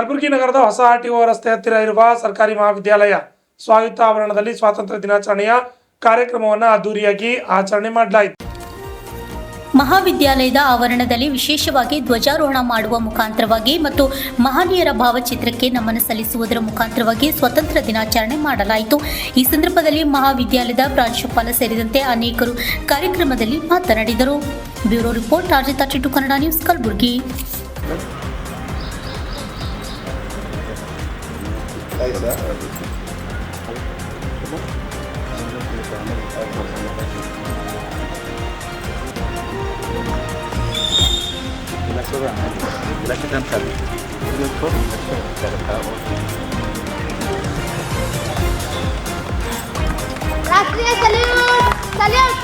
ಕಲಬುರಗಿ ನಗರದ ಹೊಸ ಆರ್ಟಿಒ ರಸ್ತೆ ಹತ್ತಿರ ಇರುವ ಸರ್ಕಾರಿ ಮಹಾವಿದ್ಯಾಲಯ ಸ್ವಾಯತ್ತ ಆವರಣದಲ್ಲಿ ಸ್ವಾತಂತ್ರ್ಯ ದಿನಾಚರಣೆಯ ಕಾರ್ಯಕ್ರಮವನ್ನು ಅದ್ದೂರಿಯಾಗಿ ಆಚರಣೆ ಮಾಡಲಾಯಿತು. ಮಹಾವಿದ್ಯಾಲಯದ ಆವರಣದಲ್ಲಿ ವಿಶೇಷವಾಗಿ ಧ್ವಜಾರೋಹಣ ಮಾಡುವ ಮುಖಾಂತರವಾಗಿ ಮತ್ತು ಮಹನೀಯರ ಭಾವಚಿತ್ರಕ್ಕೆ ನಮನ ಸಲ್ಲಿಸುವುದರ ಮುಖಾಂತರವಾಗಿ ಸ್ವಾತಂತ್ರ್ಯ ದಿನಾಚರಣೆ ಮಾಡಲಾಯಿತು. ಈ ಸಂದರ್ಭದಲ್ಲಿ ಮಹಾವಿದ್ಯಾಲಯದ ಪ್ರಾಂಶುಪಾಲ ಸೇರಿದಂತೆ ಅನೇಕರು ಕಾರ್ಯಕ್ರಮದಲ್ಲಿ ಮಾತನಾಡಿದರು. Bureau report RJ32 Kannada news Kalaburagi. ರಾಷ್ಟ್ರೀಯ ಸಲ್ಯೂಟ್.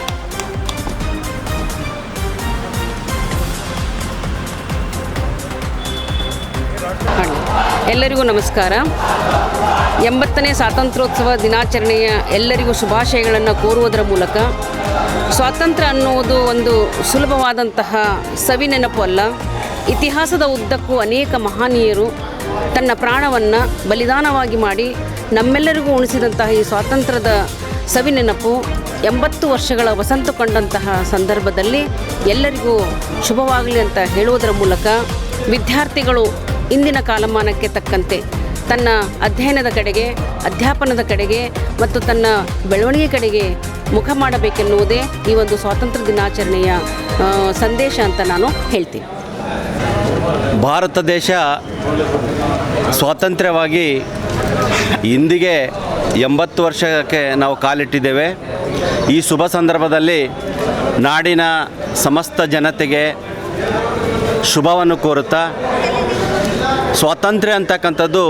ಎಲ್ಲರಿಗೂ ನಮಸ್ಕಾರ. 80ನೇ ಸ್ವಾತಂತ್ರ್ಯೋತ್ಸವ ದಿನಾಚರಣೆಯ ಎಲ್ಲರಿಗೂ ಶುಭಾಶಯಗಳನ್ನು ಕೋರುವುದರ ಮೂಲಕ ಸ್ವಾತಂತ್ರ್ಯ ಅನ್ನುವುದು ಒಂದು ಸುಲಭವಾದಂತಹ ಸವಿನೆನಪು ಅಲ್ಲ. ಇತಿಹಾಸದ ಉದ್ದಕ್ಕೂ ಅನೇಕ ಮಹನೀಯರು ತನ್ನ ಪ್ರಾಣವನ್ನು ಬಲಿದಾನವಾಗಿ ಮಾಡಿ ನಮ್ಮೆಲ್ಲರಿಗೂ ಉಣಿಸಿದಂತಹ ಈ ಸ್ವಾತಂತ್ರ್ಯದ ಸವಿನೆನಪು 80 ವರ್ಷಗಳ ವಸಂತ ಕಂಡಂತಹ ಸಂದರ್ಭದಲ್ಲಿ ಎಲ್ಲರಿಗೂ ಶುಭವಾಗಲಿ ಅಂತ ಹೇಳುವುದರ ಮೂಲಕ ವಿದ್ಯಾರ್ಥಿಗಳು ಇಂದಿನ ಕಾಲಮಾನಕ್ಕೆ ತಕ್ಕಂತೆ ತನ್ನ ಅಧ್ಯಯನದ ಕಡೆಗೆ, ಅಧ್ಯಾಪನದ ಕಡೆಗೆ ಮತ್ತು ತನ್ನ ಬೆಳವಣಿಗೆ ಕಡೆಗೆ ಮುಖ ಮಾಡಬೇಕೆನ್ನುವುದೇ ಈ ಒಂದು ಸ್ವಾತಂತ್ರ್ಯ ದಿನಾಚರಣೆಯ ಸಂದೇಶ ಅಂತ ನಾನು ಹೇಳ್ತೀನಿ. ಭಾರತ ದೇಶ ಸ್ವಾತಂತ್ರ್ಯವಾಗಿ ಇಂದಿಗೆ 80 ವರ್ಷಕ್ಕೆ ನಾವು ಕಾಲಿಟ್ಟಿದ್ದೇವೆ. ಈ ಶುಭ ಸಂದರ್ಭದಲ್ಲಿ ನಾಡಿನ ಸಮಸ್ತ ಜನತೆಗೆ ಶುಭವನ್ನು ಕೋರುತ್ತಾ, ಸ್ವಾತಂತ್ರ್ಯ ಅಂತಕ್ಕಂಥದ್ದು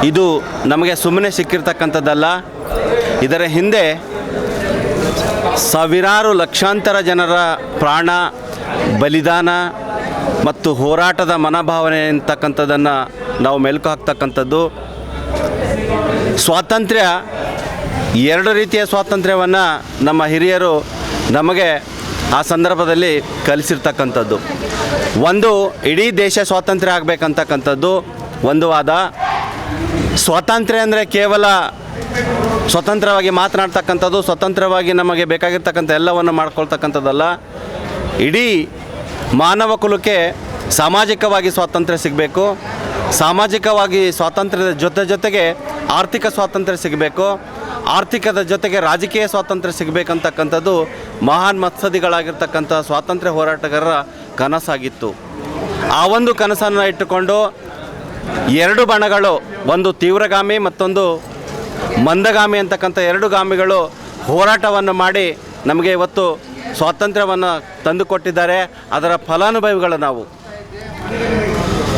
ಇದು ನಮಗೆ ಸುಮ್ಮನೆ ಸಿಕ್ಕಿರ್ತಕ್ಕಂಥದ್ದಲ್ಲ. ಇದರ ಹಿಂದೆ ಸಾವಿರಾರು ಲಕ್ಷಾಂತರ ಜನರ ಪ್ರಾಣ, ಬಲಿದಾನ ಮತ್ತು ಹೋರಾಟದ ಮನೋಭಾವನೆ ಅಂತಕ್ಕಂಥದ್ದನ್ನು ನಾವು ಮೆಲುಕು ಹಾಕ್ತಕ್ಕಂಥದ್ದು. ಸ್ವಾತಂತ್ರ್ಯ, ಎರಡು ರೀತಿಯ ಸ್ವಾತಂತ್ರ್ಯವನ್ನು ನಮ್ಮ ಹಿರಿಯರು ನಮಗೆ ಆ ಸಂದರ್ಭದಲ್ಲಿ ಕಲಿಸಿರ್ತಕ್ಕಂಥದ್ದು. ಒಂದು, ಇಡೀ ದೇಶ ಸ್ವಾತಂತ್ರ್ಯ ಆಗಬೇಕಂತಕ್ಕಂಥದ್ದು ಒಂದು ವಾದ. ಸ್ವಾತಂತ್ರ್ಯ ಅಂದರೆ ಕೇವಲ ಸ್ವತಂತ್ರವಾಗಿ ಮಾತನಾಡ್ತಕ್ಕಂಥದ್ದು, ಸ್ವತಂತ್ರವಾಗಿ ನಮಗೆ ಬೇಕಾಗಿರ್ತಕ್ಕಂಥ ಎಲ್ಲವನ್ನು ಮಾಡ್ಕೊಳ್ತಕ್ಕಂಥದ್ದಲ್ಲ. ಇಡೀ ಮಾನವ ಕುಲಕ್ಕೆ ಸಾಮಾಜಿಕವಾಗಿ ಸ್ವಾತಂತ್ರ್ಯ ಸಿಗಬೇಕು. ಸಾಮಾಜಿಕವಾಗಿ ಸ್ವಾತಂತ್ರ್ಯದ ಜೊತೆಗೆ ಆರ್ಥಿಕ ಸ್ವಾತಂತ್ರ್ಯ ಸಿಗಬೇಕು. ಆರ್ಥಿಕದ ಜೊತೆಗೆ ರಾಜಕೀಯ ಸ್ವಾತಂತ್ರ್ಯ ಸಿಗಬೇಕಂತಕ್ಕಂಥದ್ದು ಮಹಾನ್ ಮತ್ಸದಿಗಳಾಗಿರ್ತಕ್ಕಂಥ ಸ್ವಾತಂತ್ರ್ಯ ಹೋರಾಟಗಾರರ ಕನಸಾಗಿತ್ತು. ಆ ಒಂದು ಕನಸನ್ನು ಇಟ್ಟುಕೊಂಡು ಎರಡು ಬಣಗಳು, ಒಂದು ತೀವ್ರಗಾಮಿ ಮತ್ತೊಂದು ಮಂದಗಾಮಿ ಅಂತಕ್ಕಂಥ ಎರಡು ಗಾಮಿಗಳು ಹೋರಾಟವನ್ನು ಮಾಡಿ ನಮಗೆ ಇವತ್ತು ಸ್ವಾತಂತ್ರ್ಯವನ್ನು ತಂದುಕೊಟ್ಟಿದ್ದಾರೆ. ಅದರ ಫಲಾನುಭವಿಗಳು ನಾವು.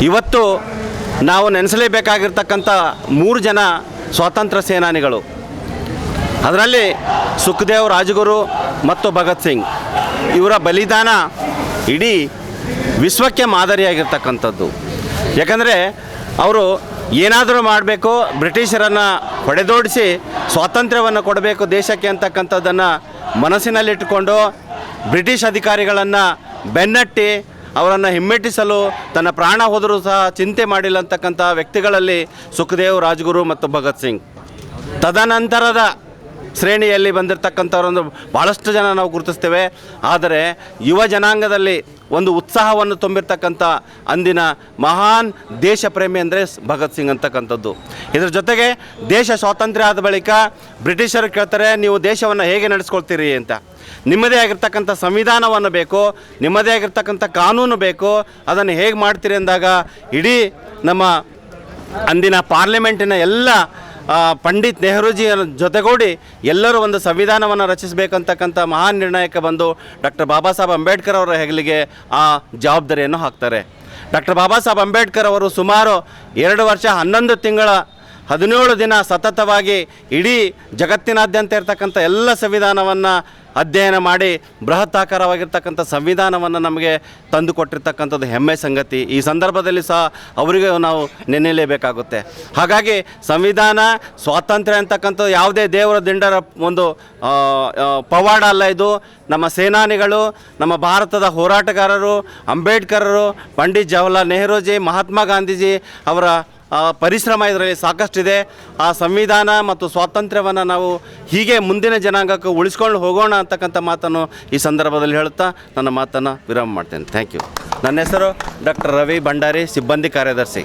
ಇವತ್ತು ನಾವು ನೆನೆಸಲೇಬೇಕಾಗಿರ್ತಕ್ಕಂಥ 3 ಜನ ಸ್ವಾತಂತ್ರ್ಯ ಸೇನಾನಿಗಳು. ಅದರಲ್ಲಿ ಸುಖದೇವ್, ರಾಜಗುರು ಮತ್ತು ಭಗತ್ ಸಿಂಗ್ ಇವರ ಬಲಿದಾನ ಇಡೀ ವಿಶ್ವಕ್ಕೆ ಮಾದರಿಯಾಗಿರ್ತಕ್ಕಂಥದ್ದು. ಯಾಕಂದರೆ ಅವರು ಏನಾದರೂ ಮಾಡಬೇಕು, ಬ್ರಿಟಿಷರನ್ನು ಹೊಡೆದೋಡಿಸಿ ಸ್ವಾತಂತ್ರ್ಯವನ್ನು ಕೊಡಬೇಕು ದೇಶಕ್ಕೆ ಅಂತಕ್ಕಂಥದ್ದನ್ನು ಮನಸ್ಸಿನಲ್ಲಿಟ್ಟುಕೊಂಡು ಬ್ರಿಟಿಷ್ ಅಧಿಕಾರಿಗಳನ್ನು ಬೆನ್ನಟ್ಟಿ ಅವರನ್ನು ಹಿಮ್ಮೆಟ್ಟಿಸಲು ತನ್ನ ಪ್ರಾಣ ಹೋದರೂ ಸಹ ಚಿಂತೆ ಮಾಡಿಲ್ಲ ಅಂತಕ್ಕಂಥ ವ್ಯಕ್ತಿಗಳಲ್ಲಿ ಸುಖದೇವ್, ರಾಜಗುರು ಮತ್ತು ಭಗತ್ ಸಿಂಗ್. ತದನಂತರದ ಶ್ರೇಣಿಯಲ್ಲಿ ಬಂದಿರತಕ್ಕಂಥವರೊಂದು ಭಾಳಷ್ಟು ಜನ ನಾವು ಗುರುತಿಸ್ತೇವೆ. ಆದರೆ ಯುವ ಜನಾಂಗದಲ್ಲಿ ಒಂದು ಉತ್ಸಾಹವನ್ನು ತುಂಬಿರ್ತಕ್ಕಂಥ ಅಂದಿನ ಮಹಾನ್ ದೇಶ ಪ್ರೇಮಿ ಅಂದರೆ ಭಗತ್ ಸಿಂಗ್ ಅಂತಕ್ಕಂಥದ್ದು. ಇದರ ಜೊತೆಗೆ ದೇಶ ಸ್ವಾತಂತ್ರ್ಯ ಆದ ಬಳಿಕ ಬ್ರಿಟಿಷರು ಕೇಳ್ತಾರೆ, ನೀವು ದೇಶವನ್ನು ಹೇಗೆ ನಡೆಸ್ಕೊಳ್ತೀರಿ ಅಂತ. ನಿಮ್ಮದೇ ಆಗಿರ್ತಕ್ಕಂಥ ಸಂವಿಧಾನವನ್ನು ಬೇಕು, ನಿಮ್ಮದೇ ಆಗಿರ್ತಕ್ಕಂಥ ಕಾನೂನು ಬೇಕು, ಅದನ್ನು ಹೇಗೆ ಮಾಡ್ತೀರಿ ಅಂದಾಗ ಇಡೀ ನಮ್ಮ ಅಂದಿನ ಪಾರ್ಲಿಮೆಂಟಿನ ಎಲ್ಲ ಪಂಡಿತ್ ನೆಹರೂಜಿಯ ಜೊತೆಗೂಡಿ ಎಲ್ಲರೂ ಒಂದು ಸಂವಿಧಾನವನ್ನು ರಚಿಸಬೇಕಂತಕ್ಕಂಥ ಮಹಾನ್ ನಿರ್ಣಯಕ್ಕೆ ಬಂದು ಡಾಕ್ಟರ್ ಬಾಬಾ ಸಾಹೇಬ್ ಅಂಬೇಡ್ಕರ್ ಅವರ ಹೆಗಲಿಗೆ ಆ ಜವಾಬ್ದಾರಿಯನ್ನು ಹಾಕ್ತಾರೆ. ಡಾಕ್ಟರ್ ಬಾಬಾ ಸಾಹೇಬ್ ಅಂಬೇಡ್ಕರ್ ಅವರು ಸುಮಾರು 2 ವರ್ಷ 11 ತಿಂಗಳ 17 ದಿನ ಸತತವಾಗಿ ಇಡೀ ಜಗತ್ತಿನಾದ್ಯಂತ ಇರತಕ್ಕಂಥ ಎಲ್ಲ ಸಂವಿಧಾನವನ್ನು ಅಧ್ಯಯನ ಮಾಡಿ ಬೃಹತ್ತಾಕಾರವಾಗಿರ್ತಕ್ಕಂಥ ಸಂವಿಧಾನವನ್ನು ನಮಗೆ ತಂದು ಕೊಟ್ಟಿರ್ತಕ್ಕಂಥದ್ದು ಹೆಮ್ಮೆ ಸಂಗತಿ. ಈ ಸಂದರ್ಭದಲ್ಲಿ ಸಹ ಅವರಿಗೆ ನಾವು ನೆನೆಯಲೇಬೇಕಾಗುತ್ತೆ. ಹಾಗಾಗಿ ಸಂವಿಧಾನ ಸ್ವಾತಂತ್ರ್ಯ ಅಂತಕ್ಕಂಥದ್ದು ಯಾವುದೇ ದೇವರ ದಿಂಡರ ಒಂದು ಪವಾಡ ಅಲ್ಲ. ಇದು ನಮ್ಮ ಸೇನಾನಿಗಳು, ನಮ್ಮ ಭಾರತದ ಹೋರಾಟಗಾರರು, ಅಂಬೇಡ್ಕರರು, ಪಂಡಿತ್ ಜವಾಹರ್ಲಾಲ್ ನೆಹರೂಜಿ, ಮಹಾತ್ಮ ಗಾಂಧೀಜಿ ಅವರ ಪರಿಶ್ರಮ ಇದರಲ್ಲಿ ಸಾಕಷ್ಟಿದೆ. ಆ ಸಂವಿಧಾನ ಮತ್ತು ಸ್ವಾತಂತ್ರ್ಯವನ್ನು ನಾವು ಹೀಗೆ ಮುಂದಿನ ಜನಾಂಗಕ್ಕೆ ಉಳಿಸ್ಕೊಂಡು ಹೋಗೋಣ ಅಂತಕ್ಕಂಥ ಮಾತನ್ನು ಈ ಸಂದರ್ಭದಲ್ಲಿ ಹೇಳುತ್ತಾ ನನ್ನ ಮಾತನ್ನು ವಿರಾಮ ಮಾಡ್ತೇನೆ. Thank you. ನನ್ನ ಹೆಸರು ಡಾಕ್ಟರ್ ರವಿ ಭಂಡಾರಿ, ಸಿಬ್ಬಂದಿ ಕಾರ್ಯದರ್ಶಿ.